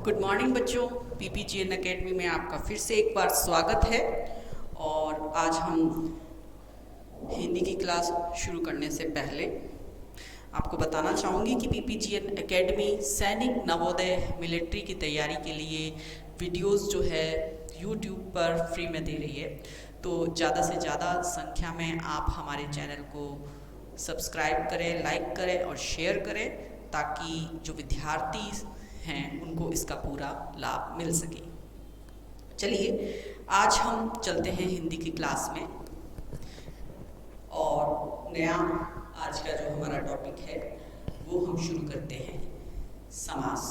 Good morning बच्चों, पीपीजीएन academy में आपका फिर से एक बार स्वागत है। और आज हम हिंदी की क्लास शुरू करने से पहले आपको बताना चाहूँगी कि पीपीजीएन एकेडमी सैनिक नवोदय मिलिट्री की तैयारी के लिए वीडियोस जो है यूट्यूब पर फ्री में दे रही है। तो ज़्यादा से ज़्यादा संख्या में आप हमारे चैनल को सब्सक्राइब करें, लाइक करें और शेयर करें, ताकि जो विद्यार्थी हैं उनको इसका पूरा लाभ मिल सके। चलिए आज हम चलते हैं हिंदी की क्लास में। और नया आज का जो हमारा टॉपिक है वो हम शुरू करते हैं समास।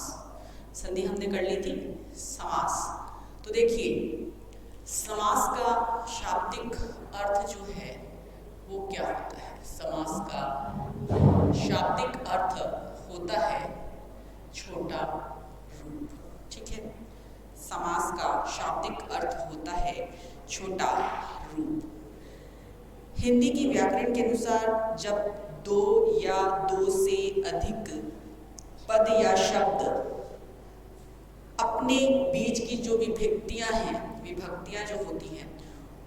संधि हमने कर ली थी समास। तो देखिए, समास का शाब्दिक अर्थ जो है वो क्या होता है। समास का शाब्दिक अर्थ होता है छोटा रूप। ठीक है, समास का शाब्दिक अर्थ होता है छोटा रूप। हिंदी की व्याकरण के अनुसार जब दो या दो से अधिक पद या शब्द अपने बीच की जो विभक्तियां जो होती हैं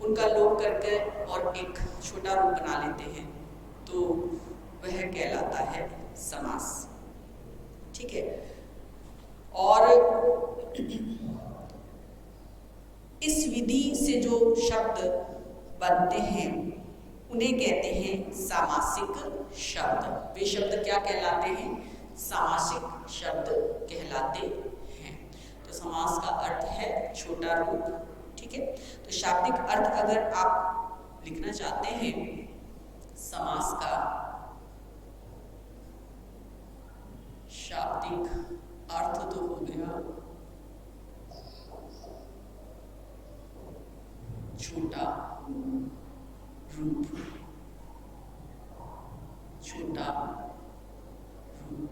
उनका लोप करके और एक छोटा रूप बना लेते हैं तो वह कहलाता है समास। ठीक है, और इस विधि से जो शब्द बनते हैं उन्हें कहते हैं सामासिक शब्द। वे शब्द क्या कहलाते हैं? सामासिक शब्द कहलाते हैं। तो समास का अर्थ है छोटा रूप। ठीक है, तो शाब्दिक अर्थ अगर आप लिखना चाहते हैं समास का शाब्दिक अर्थ तो हो गया छोटा रूप। छोटा रूप,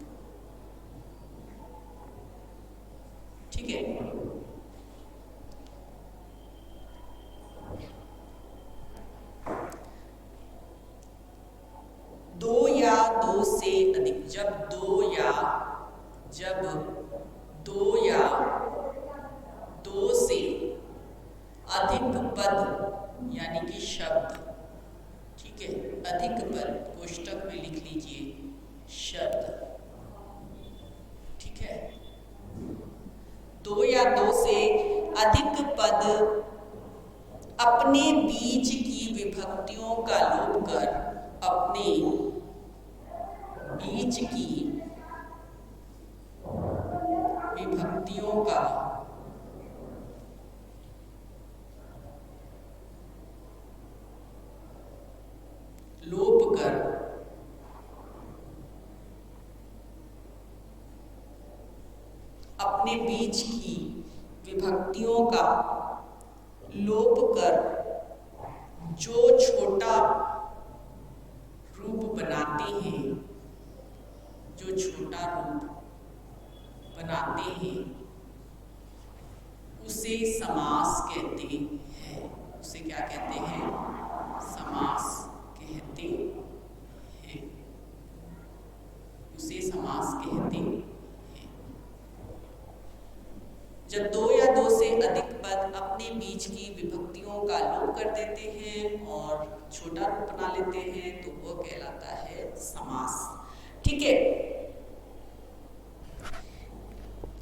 ठीक है। दो या दो से अधिक, जब दो या दो से अधिक पद यानी कि शब्द, ठीक है, अधिक पद कोष्टक में लिख लीजिए शब्द। ठीक है, दो या दो से अधिक पद अपने बीच की विभक्तियों का लोप कर अपने बीच की विभक्तियों का लोप कर अपने बीच की विभक्तियों का लोप कर जो छोटा रूप बनाते हैं, जो छोटा रूप बनाते हैं उसे समास कहते हैं। उसे क्या कहते हैं? समास कहते हैं। उसे समास कहते हैं। जब दो या दो से अधिक पद अपने बीच की विभक्तियों का लोप कर देते हैं और छोटा रूप बना लेते हैं तो वो कहलाता है समास। ठीक है,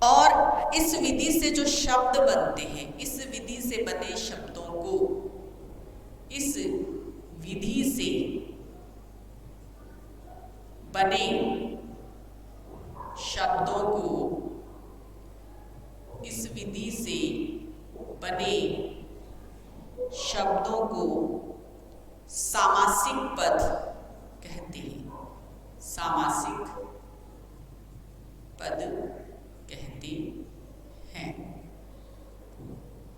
और इस विधि से जो शब्द बनते हैं, इस विधि से बने शब्दों को, इस विधि से बने शब्दों को, इस विधि से बने शब्दों को सामासिक पद कहते हैं। सामासिक पद कहते हैं।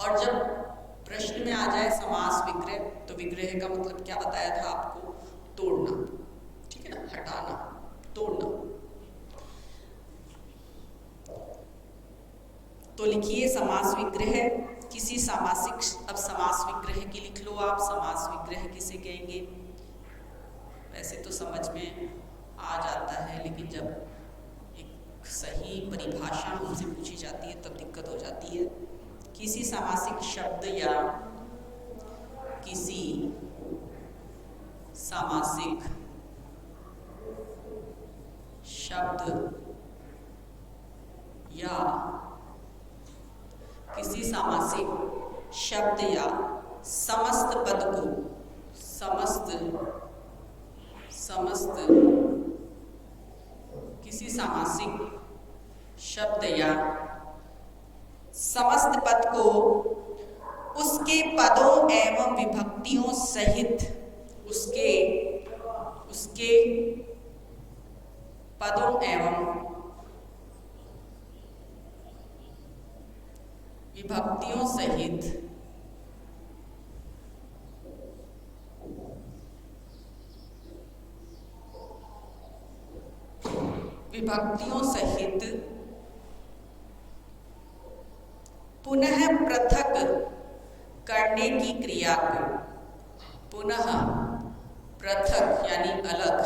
और जब प्रश्न में आ जाए समास विग्रह, तो विग्रह का मतलब क्या बताया था आपको? तोड़ना। ठीक है ना, हटाना, तोड़ना। तो लिखिए समास विग्रह किसी सामासिक। अब समास विग्रह की लिख लो आप। समास विग्रह किसे कहेंगे? वैसे तो समझ में आ जाता है, लेकिन जब एक सही परिभाषा हमसे पूछी जाती है तब दिक्कत हो जाती है। किसी सामासिक शब्द या किसी सामासिक शब्द या किसी सामासिक शब्द या समस्त पद को समस्त किसी सामासिक शब्द या समस्त पद को उसके पदों एवं विभक्तियों सहित उसके पदों एवं विभक्तियों सहित पुनः पृथक करने की क्रिया को पुनः पृथक यानी अलग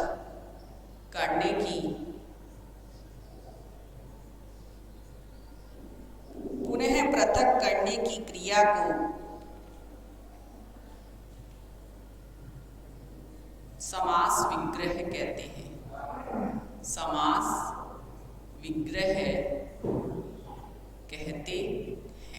करने की पुनः पृथक करने की क्रिया को समास विग्रह कहते हैं। समास विग्रह कहते हैं।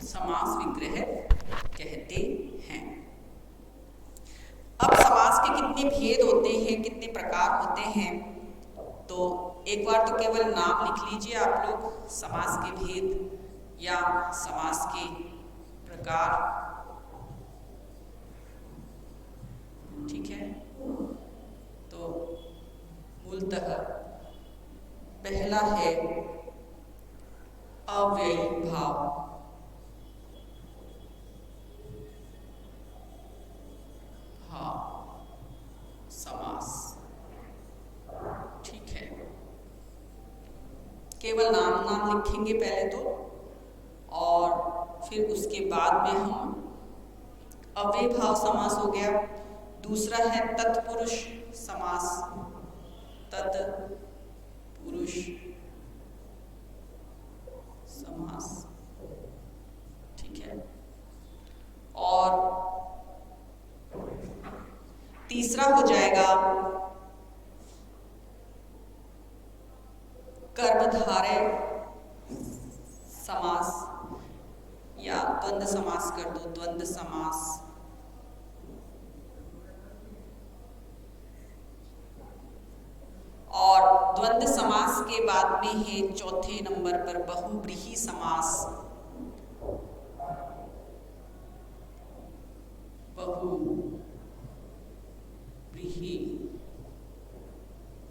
समास विग्रह कहते हैं। अब समास के कितने भेद होते हैं, कितने प्रकार होते हैं, तो एक बार तो केवल नाम लिख लीजिए आप लोग, समास के भेद या समास के प्रकार। ठीक है, तो मूलतः पहला है अव्ययी भाव। समास, ठीक है, केवल नाम लिखेंगे पहले तो, और फिर उसके बाद में हम अव्ययी भाव समास हो गया। दूसरा है तत्पुरुष समास, तत्पुरुष समास, ठीक है। और तीसरा हो जाएगा कर्मधारय समास, या द्वंद्व समास कर दो, द्वंद्व समास। और द्वंद्व समास के बाद में है चौथे नंबर पर बहुव्रीहि समास। बहुव्रीहि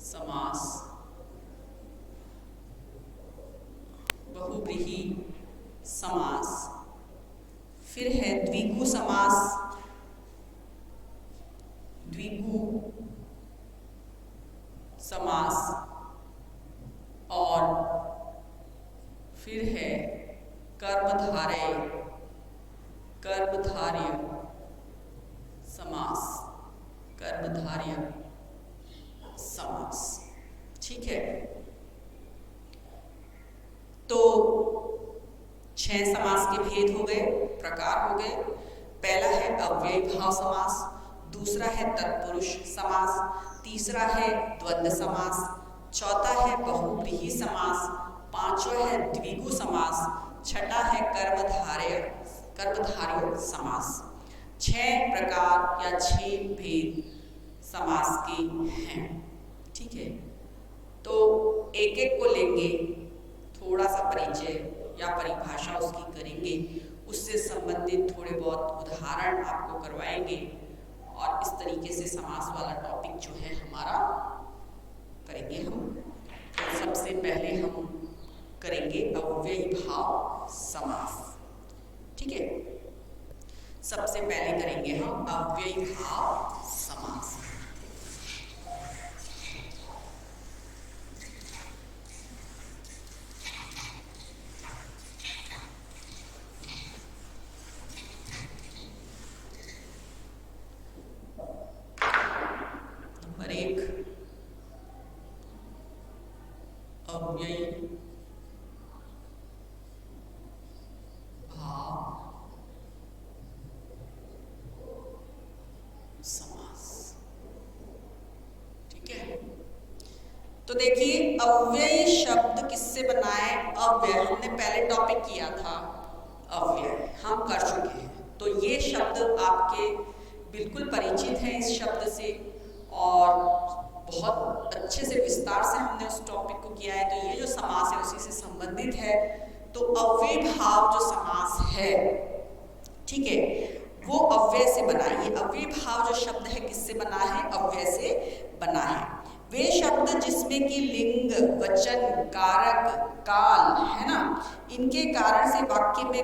समास, बहुव्रीहि समास। फिर है द्विगु समास, द्विगु समास। और फिर है कर्मधारय, कर्मधार्य समास, कर्मधार्य समास, ठीक है। तो 6 समास के भेद हो गए, प्रकार हो गए। पहला है अव्ययी भाव समास, दूसरा है तत्पुरुष समास, तीसरा है द्वंद्व समास, चौथा है बहुव्रीहि समास, पांचवा है द्विगु समास, छठा है कर्मधारय समास। 6 प्रकार या 6 भेद समास के हैं, ठीक है। तो एक एक को लेंगे, थोड़ा सा परिचय या परिभाषा उसकी करेंगे, उससे संबंधित थोड़े बहुत उदाहरण आपको करवाएंगे, और इस तरीके से समास वाला टॉपिक जो है हमारा करेंगे हम। तो सबसे पहले हम करेंगे अव्ययी भाव समास, ठीक है। सबसे पहले करेंगे हम अव्ययी भाव समास। अव्ययी भाव समास। ठीक है, तो देखिए अव्ययी शब्द किससे बना है? अव्यय, हमने पहले टॉपिक किया था अव्यय, हम कर चुके हैं। तो ये शब्द आपके बिल्कुल परिचित हैं इस शब्द से, और बहुत अच्छे से विस्तार से हमने उस टॉपिक को किया है। तो ये जो समास है उसी से संबंधित है। तो अव्यय भाव जो समास है, ठीक है, वो अव्यय से बना है। ये अव्यय भाव जो शब्द है किससे बना है? अव्यय से बना है। वे शब्द जिसमें कि लिंग, वचन, कारक, काल है ना, इनके कारण से वाक्य में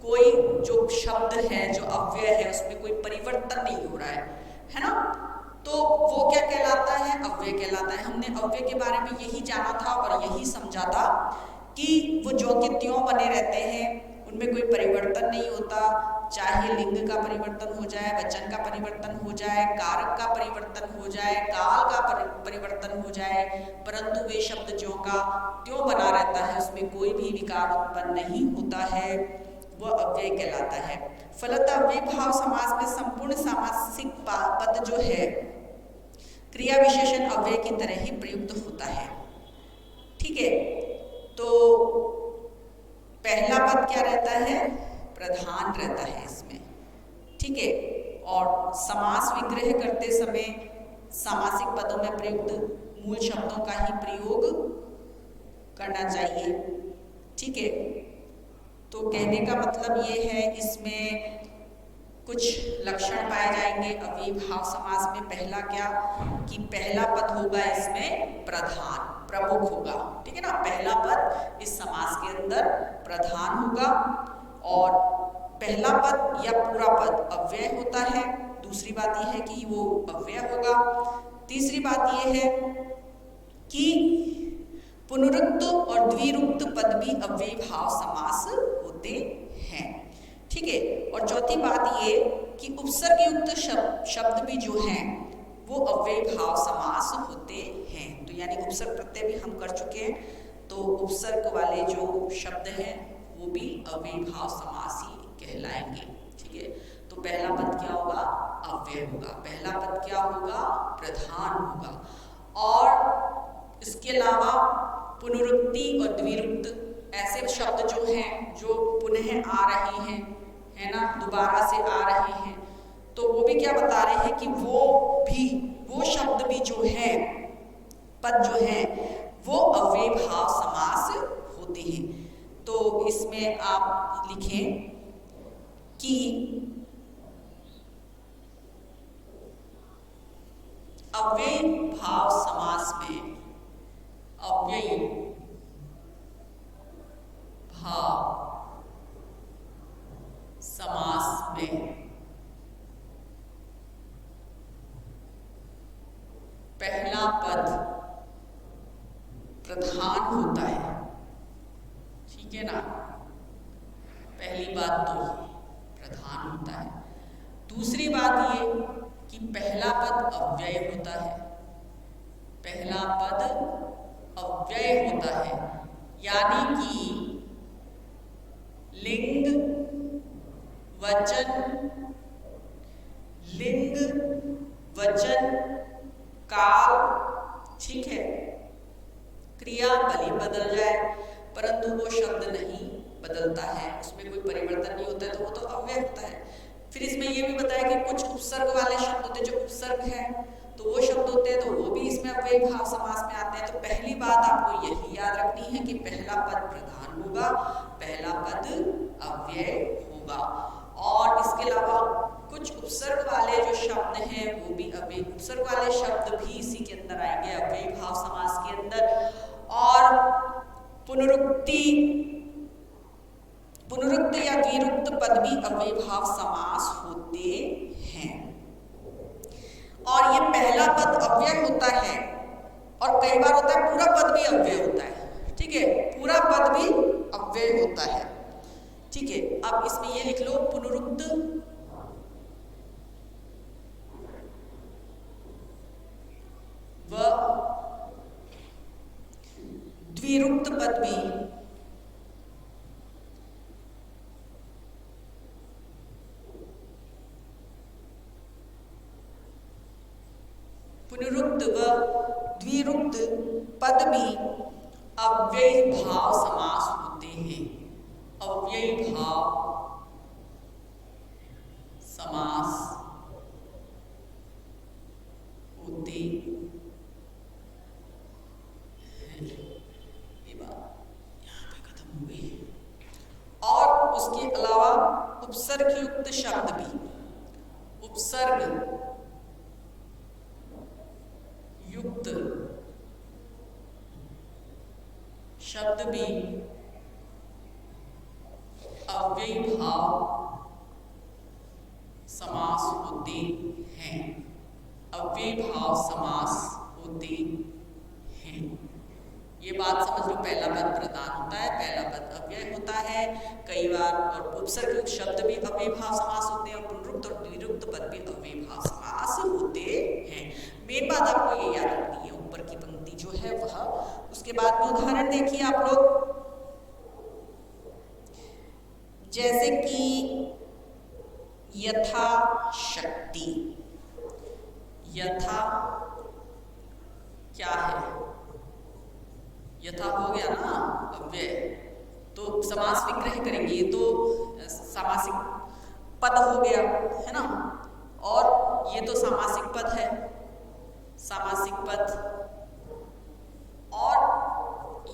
कोई जो शब्द है जो अव्यय है उसमें कोई परिवर्तन नहीं हो रहा है ना, तो वो क्या कहलाता है? अव्यय कहलाता है। हमने अव्यय के बारे में यही जाना था और यही समझा था कि वो ज्यों के त्यों बने रहते हैं, उनमें कोई परिवर्तन नहीं होता, चाहे लिंग का परिवर्तन हो जाए, वचन का परिवर्तन हो जाए, कारक का परिवर्तन हो जाए, काल का परिवर्तन हो जाए, परंतु वे शब्द ज्यों का त्यों बना रहता है, उसमें कोई भी विकार उत्पन्न नहीं होता है, वह अव्यय कहलाता है। फलतः अव्यय भाव समास में संपूर्ण सामासिक पद जो है क्रिया विशेषण अव्यय की तरह ही प्रयुक्त होता है। ठीक है, तो पहला पद क्या रहता है? प्रधान रहता है इसमें। ठीक है, और समास विग्रह करते समय सामासिक पदों में प्रयुक्त मूल शब्दों का ही प्रयोग करना चाहिए। ठीक है, तो कहने का मतलब ये है, इसमें कुछ लक्षण पाए जाएंगे अव्ययी भाव समास में। पहला क्या कि पहला पद होगा इसमें प्रधान, प्रमुख होगा। ठीक है ना, पहला पद इस समास के अंदर प्रधान होगा, और पहला पद या पूरा पद अव्यय होता है। दूसरी बात यह है कि वो अव्यय होगा। तीसरी बात यह है कि पुनरुक्त और द्विरुक्त पद भी अव्ययी भाव समास होते हैं। ठीक है, और चौथी बात ये कि उपसर्ग युक्त शब्द भी जो हैं वो अव्ययी भाव समास होते हैं। तो यानी उपसर्ग प्रत्यय भी हम कर चुके हैं, तो उपसर्ग वाले जो शब्द हैं वो भी अव्ययी भाव समास ही कहलाएंगे। ठीक है, तो पहला पद क्या होगा? अव्यय होगा। पहला पद क्या होगा? प्रधान होगा। और इसके अलावा पुनरुक्ति और द्विरुक्त ऐसे शब्द जो हैं जो पुनः आ रहे हैं, है ना, दोबारा से आ रहे हैं, तो वो भी क्या बता रहे हैं कि वो शब्द भी जो है, पद जो है, वो अव्ययी भाव समास होते हैं। तो इसमें आप लिखें कि अव्ययी भाव समास में अव्ययी भाव समास में पहला पद प्रधान होता है। ठीक है ना, पहली बात तो प्रधान होता है। दूसरी बात ये कि पहला पद अव्यय होता है। पहला पद अव्यय होता है, यानी कि लिंग, वचन, काल, ठीक है, क्रिया भले बदल जाए परंतु वो शब्द नहीं बदलता है, उसमें कोई परिवर्तन नहीं होता है, तो वो तो अव्यय होता है। फिर इसमें ये भी बताया कि कुछ उपसर्ग वाले शब्द होते हैं, जो उपसर्ग है तो वो शब्द होते हैं, तो वो भी इसमें अव्ययी भाव समास में आते हैं। तो पहली बात आपको यही याद रखनी है कि पहला पद प्रधान होगा, पहला पद अव्यय होगा। और इसके अलावा कुछ उपसर्ग वाले जो शब्द हैं वो भी अव्ययी, उपसर्ग वाले शब्द भी इसी के अंदर आएंगे अव्ययी भाव समास के अंदर। और पुनरुक्त या द्विरुक्त पद भी अव्ययी भाव समास होते हैं। और ये पहला पद अव्यय होता है, और कई बार होता है पूरा पद भी अव्यय होता है। ठीक है, पूरा पद भी अव्यय होता है। ठीक है, अब इसमें ये लिख लो, पुनरुक्त व द्विरुक्त पद भी पुनरुक्त व द्विरुक्त पद भी अव्ययी भाव समास होते हैं। अव्ययी भाव समास होते हैं। ये बात यहाँ पे खत्म हो गई। और उसके अलावा उपसर्ग युक्त शब्द भी, उपसर्ग युक्त शब्द भी अव्ययी भाव समास होते हैं। अव्ययी भाव समास होते हैं। ये बात समझ लो, पहला पद प्रधान होता है, पहला पद अव्यय होता है कई बार, और उपसर्ग युक्त शब्द भी अव्ययी भाव समास होते हैं, और पुनरुक्त और द्विरुक्त पद भी अव्ययी भाव समास होते हैं। मेन बात आपको ये याद रखनी है, ऊपर की पंक्ति जो है वह। उसके बाद में उदाहरण देखिए आप लोग, जैसे कि यथा शक्ति। यथा क्या है? यथा हो गया ना अव्यय, तो समास विग्रह करेंगे, ये तो सामासिक पद हो गया है ना, और ये तो सामासिक पद है, सामासिक पद। और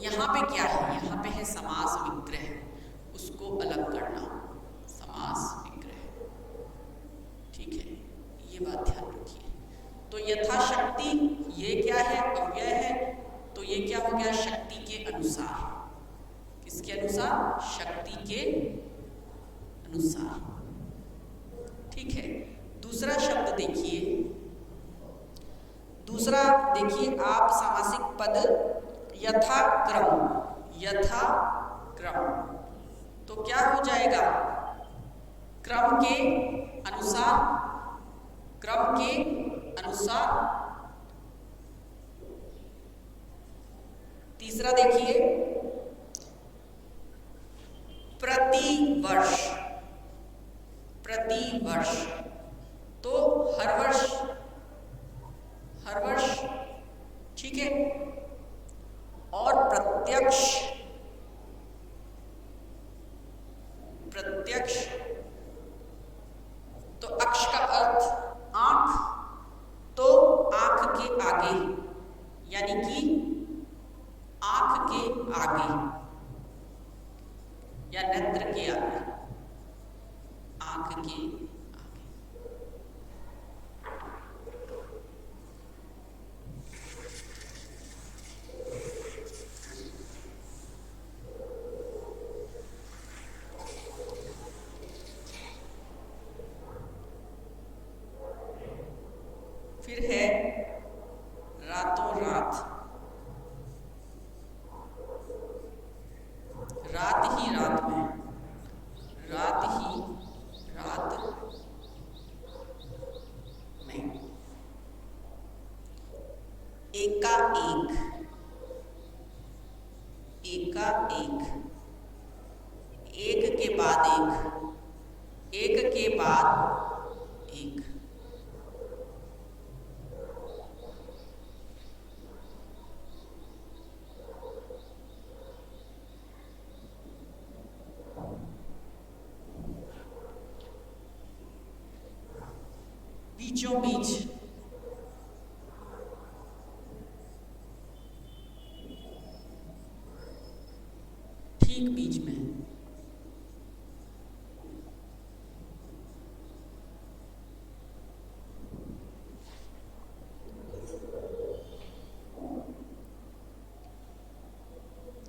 यहाँ पे क्या है? यहाँ पे है समास विग्रह, उसको अलग करना, समास विग्रह। ठीक है, ये बात ध्यान रखिए। तो यथाशक्ति ये क्या है? अव्यय है, तो ये क्या हो गया? शक्ति के अनुसार। किसके अनुसार? शक्ति के अनुसार। ठीक है, दूसरा शब्द देखिए, दूसरा देखिए आप, सामासिक पद यथाक्रम। यथाक्रम तो क्या हो जाएगा? क्रम के अनुसार, क्रम के अनुसार। तीसरा देखिए, प्रतिवर्ष। प्रतिवर्ष तो हर वर्ष, हर वर्ष। ठीक है, और प्रत्यक्ष। प्रत्यक्ष तो अक्ष का अर्थ आंख, तो आंख के आगे, यानी कि आंख के आगे या नेत्र के आगे, आंख के आगे। फिर है रातों रात। रात ही रात में, रात ही रात में। एकाएक, एकाएक, एक के बाद एक, एक के बाद एक। बीचों बीच, ठीक बीच में।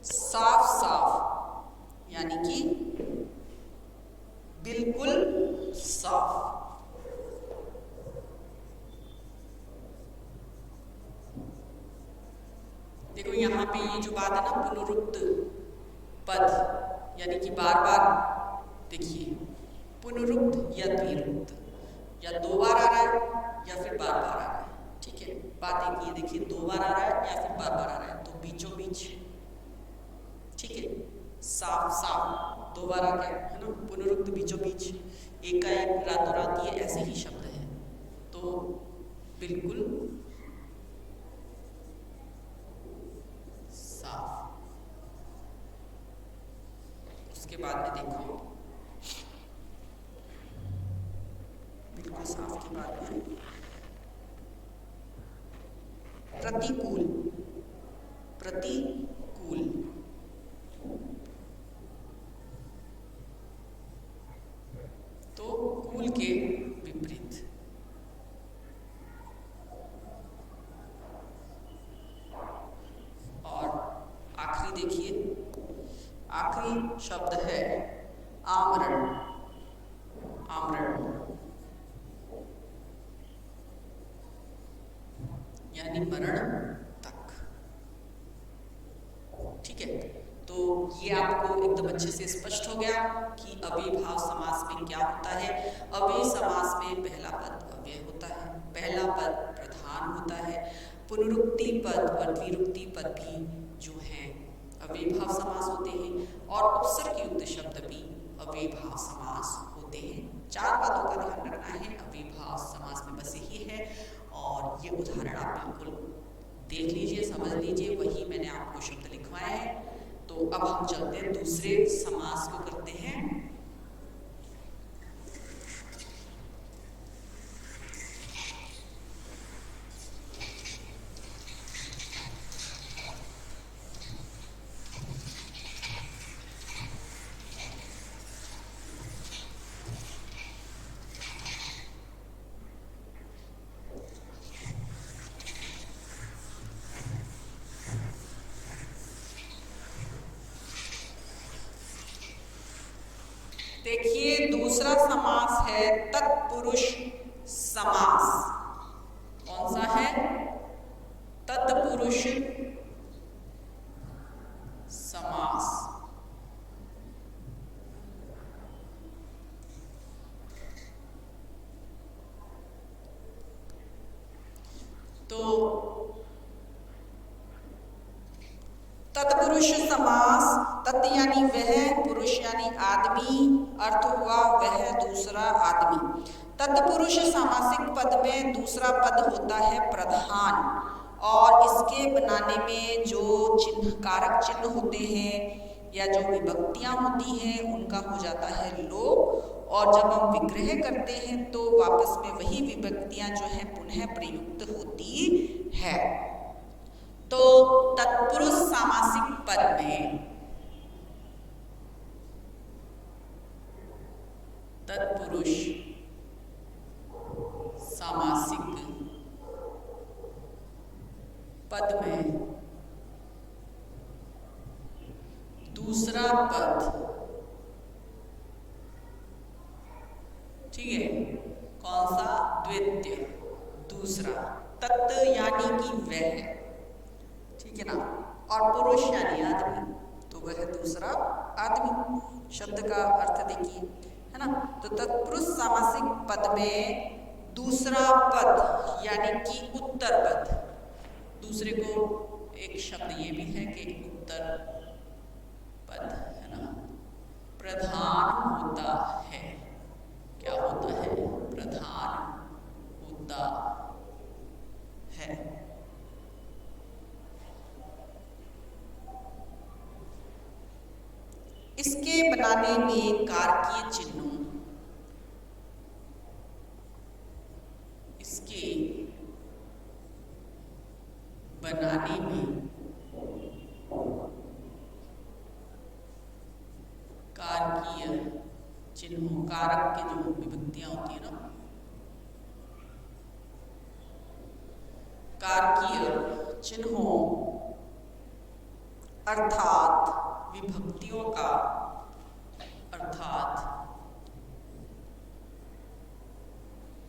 साफ साफ यानी कि बिल्कुल साफ। देखो यहाँ पे ये जो बात है ना, पुनरुक्त पद यानी कि बार बार, देखिए पुनरुक्त या द्विरुक्त, या दो बार आ रहा है या फिर बार बार आ रहा है। ठीक है, बात एक ये देखिए, दो बार आ रहा है या फिर बार बार आ रहा है, तो बीचों बीच ठीक है। साफ साफ दो बार आ गया है ना, पुनरुक्त बीचों बीच, एक का एक, रातों रात, ये ऐसे ही शब्द है। तो बिल्कुल साफ। उसके बाद में देखो, बिल्कुल साफ के बाद में प्रतिकूल। प्रतिकूल तो कूल के विपरीत। और आखिरी देखिए, आखिरी शब्द है आमरण। आमरण यानी मरण तक। ठीक है, तो ये आपको एकदम अच्छे से स्पष्ट हो गया कि अव्ययीभाव समास में क्या होता है। अव्यय समास में पहला पद अव्यय होता है, पहला पद प्रधान होता है, पुनरुक्ति पद और द्विरुक्ति पद भी जो है अव्ययीभाव समास होते हैं, और उपसर्गयुक्त शब्द भी अव्ययीभाव समास होते हैं। चार बातों का ध्यान रखना है, अव्ययीभाव समास में बस यही है। और ये उदाहरण आप बिल्कुल देख लीजिए, समझ लीजिए, वही मैंने आपको शब्द लिखवाए हैं। तो अब हम चलते हैं दूसरे समास को करते हैं। देखिए, दूसरा समास है तत्पुरुष समास। कौन सा है? तत्पुरुष समास। तो तत्पुरुष समास, तत् यानी वह, पुरुष यानी आदमी, अर्थ हुआ वह दूसरा आदमी। तत्पुरुष सामासिक पद में दूसरा पद होता है प्रधान, और इसके बनाने में जो चिन्ह, कारक चिन्ह होते हैं या जो विभक्तियां होती हैं, उनका हो जाता है लोप। और जब हम विग्रह करते हैं तो वापस में वही विभक्तियां जो है पुनः प्रयुक्त होती है। तो तत्पुरुष सामासिक पद में, तत्पुरुष सामासिक पद में दूसरा पद, ठीक है, कौन सा? द्वितीय, दूसरा। तत् यानी कि वह, ठीक है ना, और पुरुष यानी आदमी, तो वह दूसरा आदमी। शब्द का अर्थ देखिए, है ना। तो तत्पुरुष सामासिक पद में दूसरा पद यानी कि उत्तर पद, दूसरे को एक शब्द ये भी है कि उत्तर पद, है ना, प्रधान होता है। क्या होता है? प्रधान होता है। इसके बनाने में कारकीय चिन्हों, इसके बनाने में कारकीय चिन्हों, कारक की जो विभक्तियां होती है ना, कारकीय चिन्हों अर्थात विभक्तियों का, अर्थात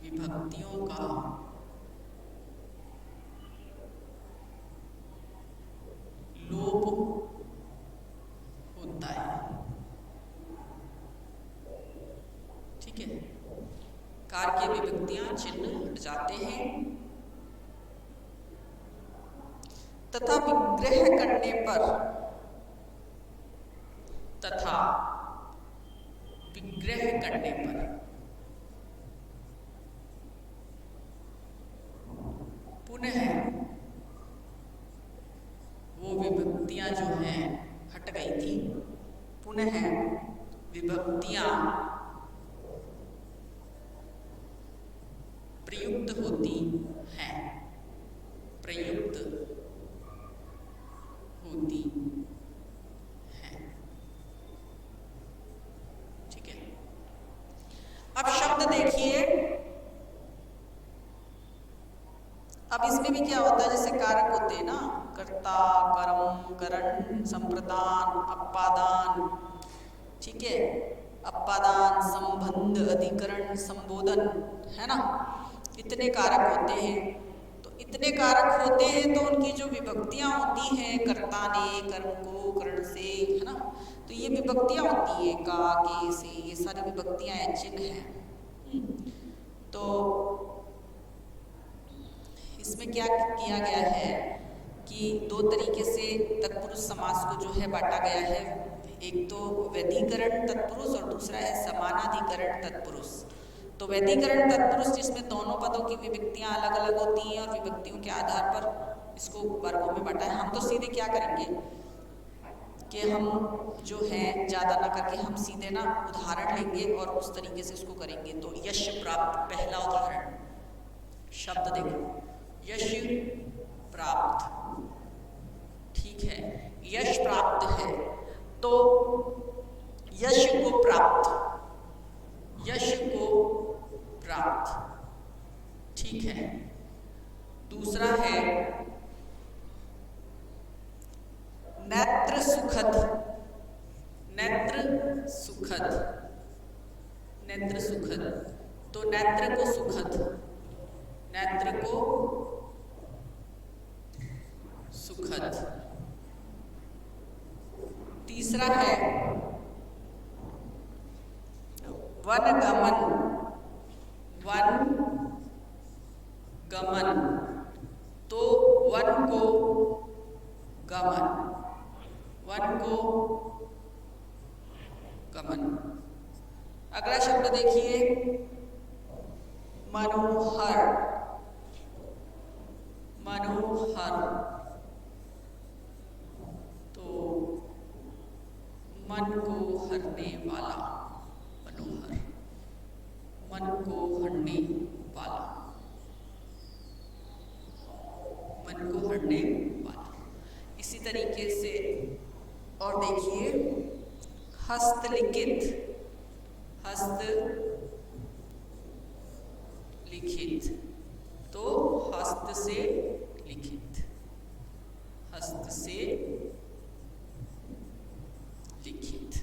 विभक्तियों का लोप होता है। ठीक है, कारकीय विभक्तियां चिन्ह हट जाते हैं तथा विग्रह करने पर तथा विग्रह करने पर पुनः वो विभक्तियां जो हैं हट गई थी, पुनः विभक्तियां प्रयुक्त होती हैं, प्रयुक्त होती हैं। ठीक है, अब शब्द देखिए, अब इसमें भी क्या होता है, जैसे कारक होते हैं ना, कर्ता, कर्म, करण, संप्रदान, अपादान, ठीक है, अपादान, संबंध, अधिकरण, संबोधन, है ना, इतने कारक होते हैं। तो इतने कारक होते हैं तो उनकी जो विभक्तियां होती हैं, कर्ता ने, कर्म को, करण से, है ना, तो ये विभक्तियां होती है का, के, से, ये सारी विभक्तियां हैं, चिन्ह हैं। तो इसमें क्या किया गया है कि दो तरीके से तत्पुरुष समास को जो है बांटा गया है, एक तो वैधिकरण तत्पुरुष और दूसरा है समानाधिकरण तत्पुरुष। तो वैधिकरण तत्पुरुष जिसमें दोनों पदों की विभक्तियां अलग अलग होती हैं और विभक्तियों के आधार पर इसको वर्गों में बांटा है। हम तो सीधे क्या करेंगे कि हम जो है ज़्यादा ना करके हम सीधे ना उदाहरण लेंगे और उस तरीके से इसको करेंगे। तो यश प्राप्त, पहला उदाहरण, शब्द देखो, यश प्राप्त, ठीक है, यश प्राप्त है तो यश को प्राप्त, यश को प्राप्त, ठीक है। दूसरा है नेत्र सुखद, नेत्र सुखद, नेत्र सुखद, तो नेत्र को सुखद, नेत्र को सुखद। तीसरा है वनगमन, वन गमन, तो वन को गमन, वन को गमन। अगला शब्द देखिए, मनोहर, मनोहर, तो मन को हरने वाला, मनोहर, मन को हरने वाला, मन को हरने वाला। इसी तरीके से और देखिए, हस्तलिखित, हस्त लिखित, तो हस्त से लिखित, हस्त से लिखित।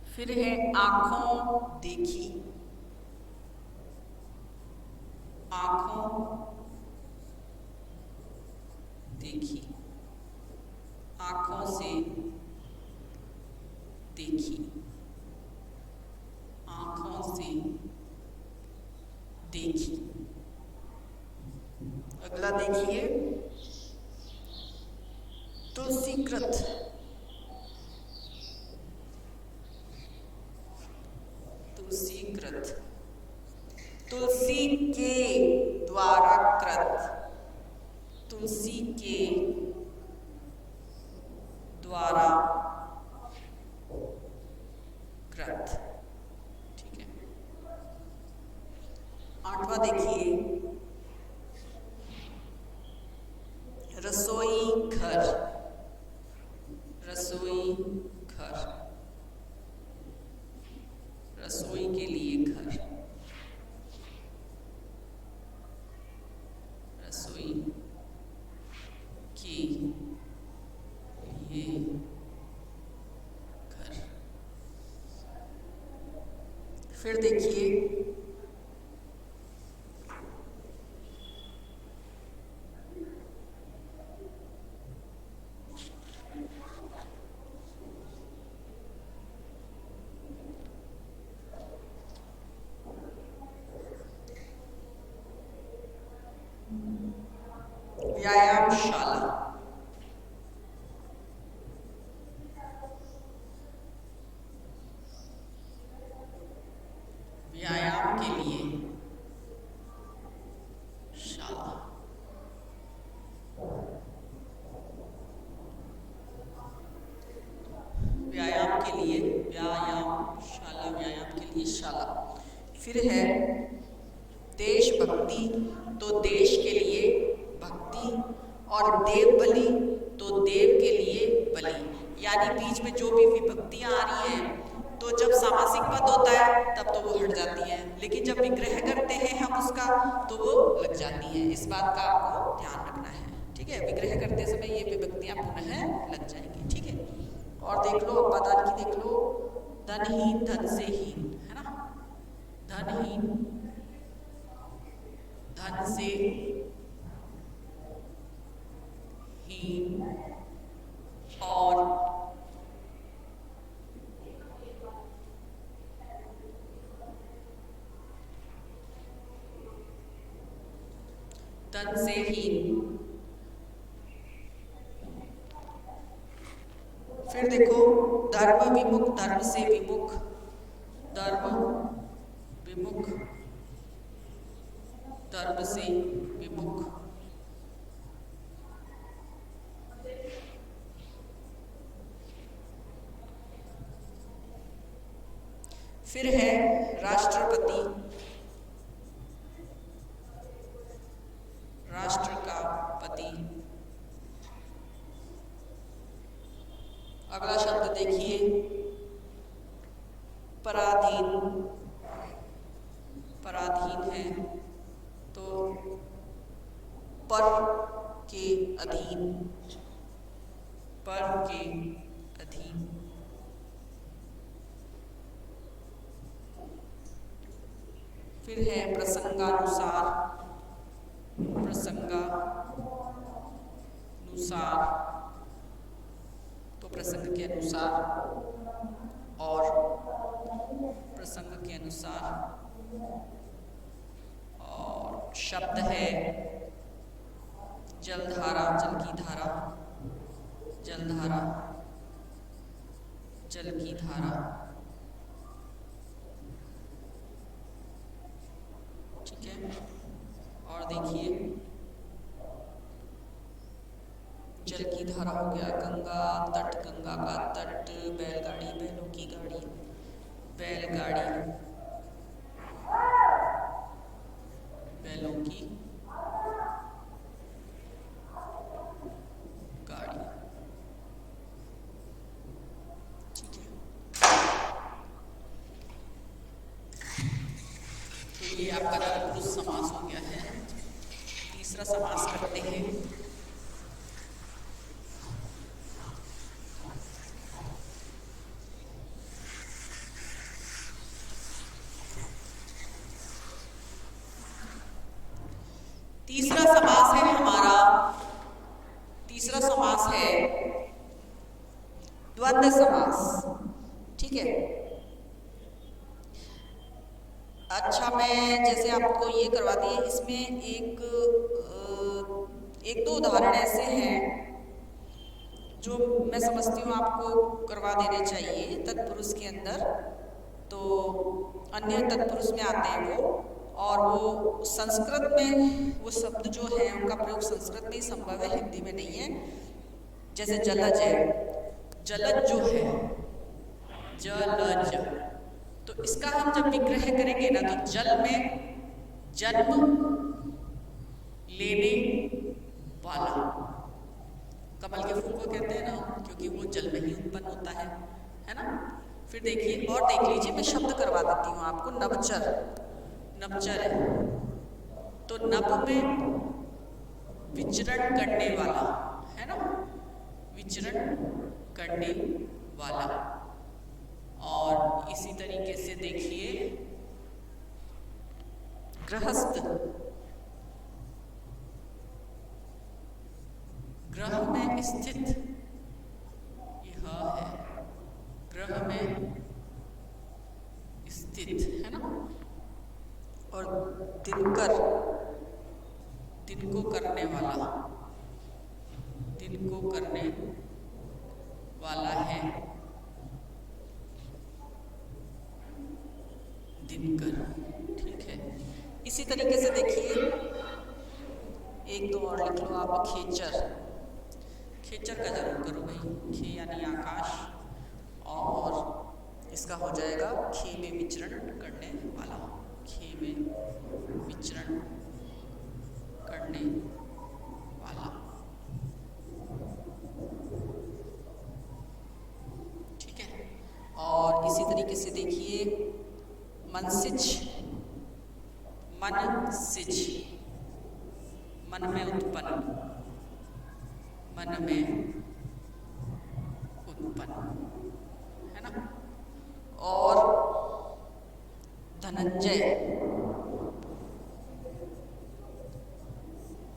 फिर है आंखों देखी, आंखों देखी, आंखों से देखी, आंखों से देखी। अगला देखिए, तुलसीकृत, तुलसीकृत, तुलसी के द्वारा कृत, तुलसी के द्वारा कृत, ठीक है। आठवां देखिए, रसोई घर, रसोई घर, रसोई के लिए घर, रसोई के लिए घर। फिर देखिए, व्यायामशाला, फिर है देशभक्ति, तो देश के लिए भक्ति, और देव बलि, तो देव के लिए बलि। यानी बीच में जो भी विभक्तियां आ रही हैं, तो जब सामासिक पद होता है तब तो वो हट जाती हैं, लेकिन जब विग्रह करते हैं हम उसका तो वो लग जाती हैं। इस बात का आपको ध्यान रखना है, ठीक है। विग्रह करते समय ये विभक्तियां पुनः लग जाएंगी, ठीक है। और देख लो अपादान की, देख लो, धनहीन धन से हीन, है ना, धनहीन धन से हीन, और धन से हीन। फिर देखो धर्म विमुख, धर्म से विमुख, धर्म विमुख, धर्म से विमुख। फिर है राष्ट्रपति, राष्ट्र का पति। अगला शब्द देखिए पराधीन, पराधीन है तो पर के अधीन, पर के अधीन। फिर है प्रसंगानुसार, प्रसंगानुसार, तो प्रसंग के अनुसार, और प्रसंग के अनुसार। और शब्द है जलधारा, जल की धारा, जलधारा, जल की धारा, ठीक है। और देखिए जल की धारा हो गया गंगा तट, गंगा का तट, बैलगाड़ी, बैलों की गाड़ी, बैलगाड़ी, बैलों की गाड़ी, ठीक है। तो ये आपका तत्पुरुष समास हो गया है। तीसरा समास करते हैं। तीसरा समास है हमारा, तीसरा समास है द्वंद्व समास, ठीक है। अच्छा, मैं जैसे आपको ये करवा दी, इसमें एक दो उदाहरण ऐसे हैं जो मैं समझती हूँ आपको करवा देने चाहिए तत्पुरुष के अंदर। तो अन्य तत्पुरुष में आते हैं वो, और वो संस्कृत में वो शब्द जो है उनका प्रयोग संस्कृत में ही संभव है, हिंदी में नहीं है। जैसे जलज है, जलज जो है, जलज, तो इसका हम जब विग्रह करेंगे ना तो जल में जन्म लेने वाला, कमल के फूल को कहते हैं ना, क्योंकि वो जल में ही उत्पन्न होता है ना। फिर देखिए और देख लीजिए, मैं शब्द करवा देती हूँ आपको। नवचर, नवचर है तो नभ में विचरण करने वाला, है ना, विचरण करने वाला। और इसी तरीके से देखिए गृहस्थ, ग्रह में स्थित, यह है ग्रह में स्थित, है ना। और दिनकर, दिन को करने वाला, दिन को करने वाला है दिनकर, ठीक है। इसी तरीके से देखिए एक दो और लिख लो आप। खेचर, खेचर का जरूर करो भाई, खे यानी आकाश, और इसका हो जाएगा खे में विचरण करने वाला, खे में विचरण करने वाला। ठीक है, और इसी तरीके से देखिए मनसिज, मन सिज, मन में उत्पन्न, मन में उत्पन्न, है ना। और धनंजय,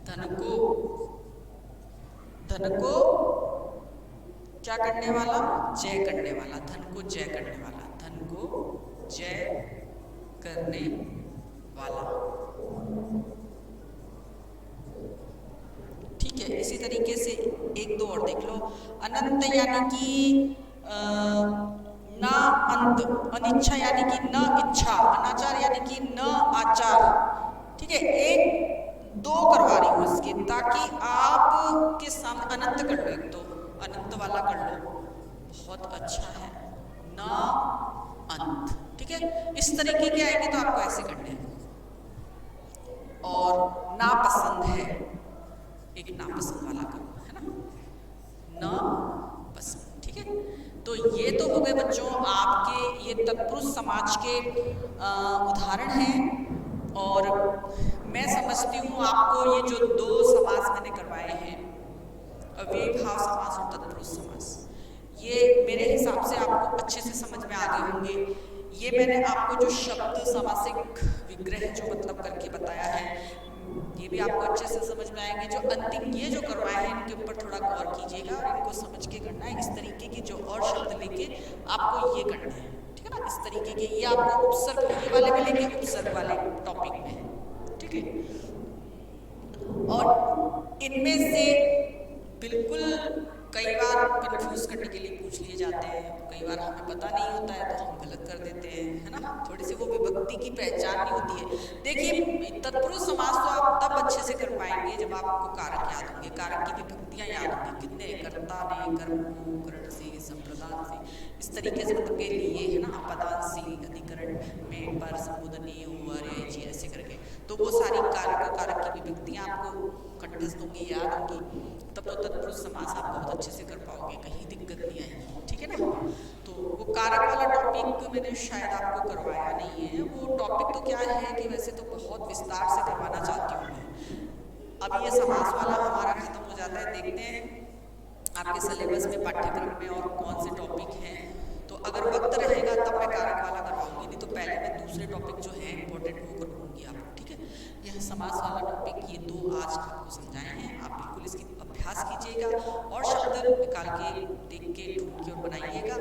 धन को क्या करने वाला, जय करने वाला, धन को जय करने वाला, धन को जय करने वाला। ठीक है, इसी तरीके से एक दो और देख लो। अनंत यानी कि न अंत, अनिच्छा यानी कि न इच्छा, अनाचार यानी कि न आचार। ठीक है, एक दो करवा रही हूँ इसके, ताकि आपके सामने अनंत कर लो, एक तो अनंत वाला कर लो, बहुत अच्छा है, न अंत। ठीक है, इस तरीके के आएंगे तो आपको ऐसे करने हैं। और नापसंद है, एक नापसंद वाला करो, है ना, न पसंद। ठीक है, तो ये तो हो गए बच्चों आपके ये तत्पुरुष समाज के उदाहरण हैं। और मैं समझती हूँ आपको ये जो दो समास मैंने करवाए हैं, अव्ययी भाव समास और तत्पुरुष समास, ये मेरे हिसाब से आपको अच्छे से समझ में आ गए होंगे। ये मैंने आपको जो शब्द सामासिक विग्रह जो मतलब करके बताया है, ये भी आपको अच्छे से समझ में आएंगे। जो अंतिम ये जो करवाए हैं इनके ऊपर थोड़ा गौर कीजिएगा और इनको समझ के करना है। इस तरीके की जो और शब्द लेके आपको ये करना है, ठीक है ना। इस तरीके के ये आपको उपसर्ग ये वाले मिलेंगे, उपसर्ग वाले टॉपिक में, ठीक है। और इनमें से बिल्कुल कई बार कंफ्यूज करने के लिए पूछ लिए जाते हैं, कई बार हमें पता नहीं होता है तो हम गलत कर देते हैं, है ना। थोड़ी सी वो विभक्ति की पहचान नहीं होती है। देखिए तत्पुरुष समास तो आप तब अच्छे से कर पाएंगे जब आपको कारक याद होंगे, कारक की विभक्तियां याद होंगी, कितने, कर्ता ने, कर्म को, करण से, संप्रदान से, इस तरीके से मतलब के लिए, है ना। अपदान से अधिकरण में पर संबोधनीय हुआ जी ऐसे करके, तो वो सारी कारक की विभक्तियां आपको कंठस्थ होंगी, याद होंगी, तब तो तत्पुरुष समास आप बहुत अच्छे से कर पाओगे, कहीं दिक्कत नहीं आएगी, ठीक है ना। तो वो कारक वाला टॉपिक मैंने शायद आपको करवाया नहीं है। वो टॉपिक तो क्या है कि वैसे तो बहुत विस्तार से करवाना चाहती हूँ मैं। अब ये समास वाला हमारा खत्म हो जाता है, देखते हैं आपके सिलेबस में, पाठ्यक्रम में और कौन से टॉपिक हैं। तो अगर वक्त रहेगा तब मैं कारक वाला करवाऊंगी, नहीं तो पहले मैं दूसरे टॉपिक जो है इंपॉर्टेंट वो करवाऊंगी आपको, ठीक है। यह समास वाला टॉपिक ये दो आज आपको समझाए हैं, आप बिल्कुल इसकी अभ्यास कीजिएगा और शब्द निकाल के, देख के, ढूंढ के और बनाइएगा,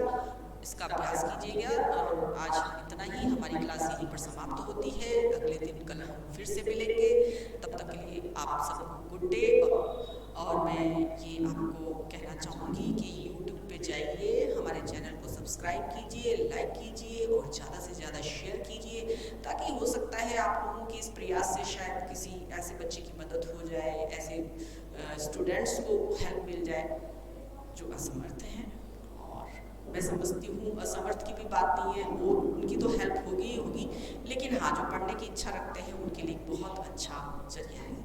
इसका अभ्यास कीजिएगा। और आज इतना ही, हमारी क्लास यहीं पर समाप्त होती है। अगले दिन कल हम फिर से मिलेंगे, तब तक के लिए आप सबको गुड डे। और मैं ये आपको कहना चाहूँगी कि यूट्यूब पे जाइए, हमारे चैनल को सब्सक्राइब कीजिए, लाइक कीजिए और ज़्यादा से ज़्यादा शेयर कीजिए, ताकि हो सकता है आप लोगों के इस प्रयास से शायद किसी ऐसे बच्चे की मदद हो जाए, ऐसे स्टूडेंट्स को हेल्प मिल जाए जो असमर्थ हैं। और मैं समझती हूँ असमर्थ की भी बात नहीं है, वो उनकी तो हेल्प होगी ही होगी, लेकिन हाँ जो पढ़ने की इच्छा रखते हैं उनके लिए बहुत अच्छा जरिया है।